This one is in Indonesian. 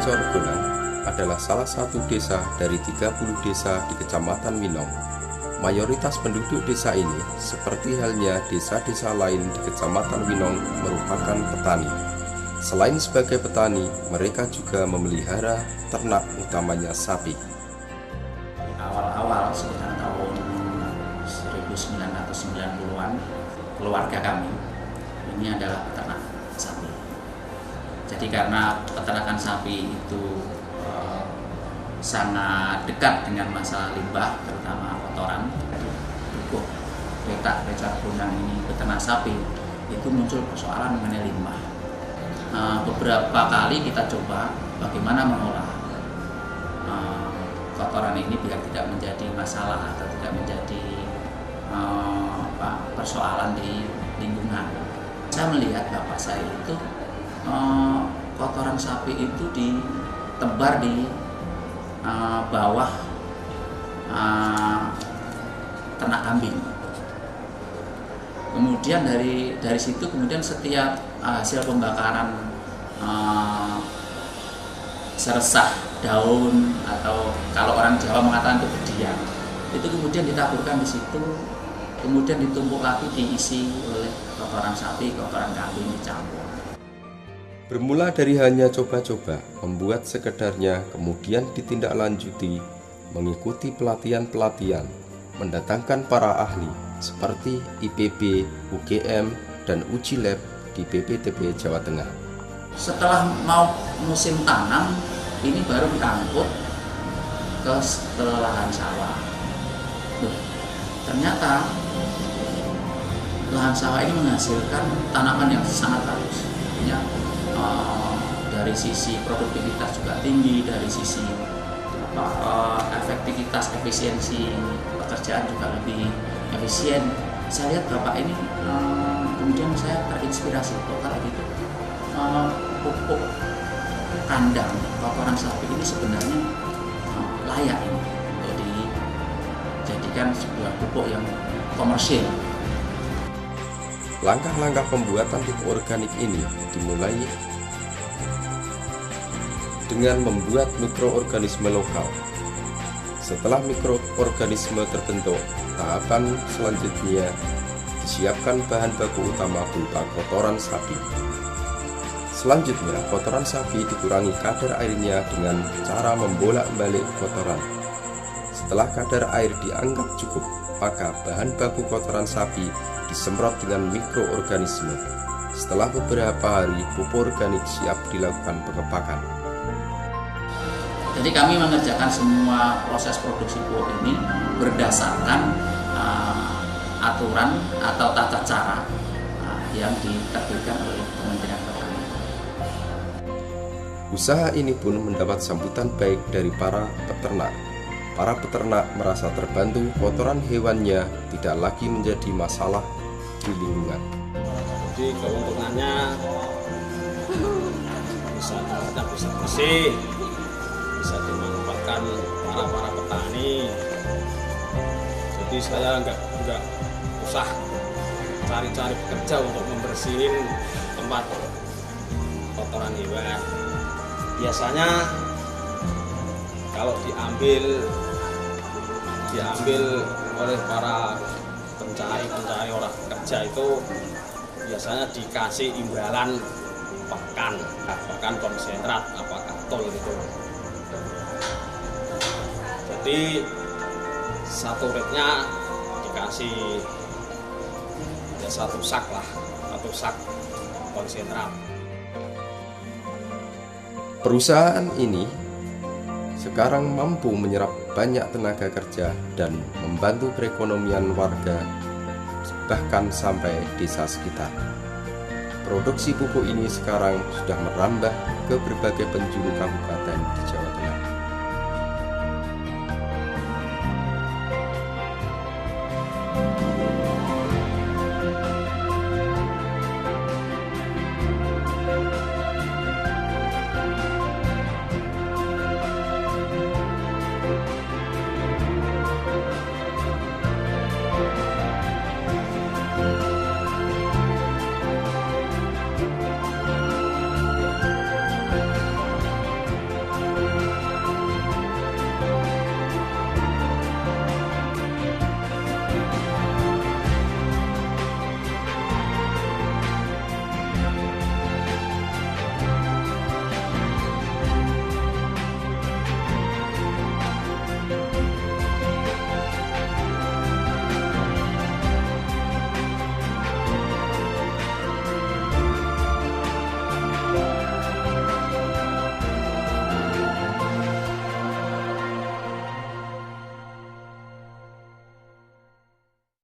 Sorgonan adalah salah satu desa dari 30 desa di Kecamatan Winong. Mayoritas penduduk desa ini, seperti halnya desa-desa lain di Kecamatan Winong, merupakan petani. Selain sebagai petani, mereka juga memelihara ternak, utamanya sapi. Awal-awal sekitar tahun 1990-an, keluarga kami ini adalah peternak sapi. Jadi karena peternakan sapi itu sangat dekat dengan masalah limbah, terutama kotoran, cukup becak gunang ini peternak sapi, itu muncul persoalan mengenai limbah. Beberapa kali kita coba bagaimana mengolah kotoran ini biar tidak menjadi masalah atau tidak menjadi persoalan di lingkungan. Saya melihat bapak saya itu kotoran sapi itu ditebar di bawah ternak kambing. Kemudian dari situ kemudian setiap hasil pembakaran seresah daun atau kalau orang Jawa mengatakan itu bedian, itu kemudian ditaburkan di situ, kemudian ditumpuk lagi diisi oleh kotoran sapi, kotoran kambing dicampur. Bermula dari hanya coba-coba, membuat sekedarnya, kemudian ditindaklanjuti, mengikuti pelatihan-pelatihan, mendatangkan para ahli seperti IPB, UGM, dan uji lab di BPTB Jawa Tengah. Setelah mau musim tanam, ini baru diangkut ke lahan sawah. Ternyata lahan sawah ini menghasilkan tanaman yang sangat bagus. Dari sisi produktivitas juga tinggi, dari sisi efektivitas, efisiensi pekerjaan juga lebih efisien. Saya lihat bapak ini, kemudian saya terinspirasi kalau gitu pupuk kandang kotoran sapi ini sebenarnya layak ini untuk dijadikan sebuah pupuk yang komersil. Langkah-langkah pembuatan pupuk organik ini dimulai dengan membuat mikroorganisme lokal. Setelah mikroorganisme terbentuk, tahapan selanjutnya disiapkan bahan baku utama berupa kotoran sapi. Selanjutnya, kotoran sapi dikurangi kadar airnya dengan cara membolak-balik kotoran. Setelah kadar air dianggap cukup, maka bahan baku kotoran sapi disemprot dengan mikroorganisme. Setelah beberapa hari, pupuk organik siap dilakukan pengepakan. Jadi kami mengerjakan semua proses produksi pupuk ini berdasarkan aturan atau tata cara yang diterbitkan oleh Kementerian Pertanian. Usaha ini pun mendapat sambutan baik dari para peternak. Para peternak merasa terbantu, kotoran hewannya tidak lagi menjadi masalah di lingkungan. Jadi keuntungannya bisa bersih, bisa dimanfaatkan para petani. Jadi saya nggak usah cari-cari pekerja untuk membersihin tempat kotoran hewan. Biasanya kalau diambil oleh para pencari orang kerja itu biasanya dikasih imbalan pakan konsentrat apakah tol gitu. Jadi satu ritnya dikasih ya satu sak konsentrat. Perusahaan ini sekarang mampu menyerap banyak tenaga kerja dan membantu perekonomian warga, bahkan sampai desa sekitar. Produksi pupuk ini sekarang sudah merambah ke berbagai penjuru kabupaten di Jawa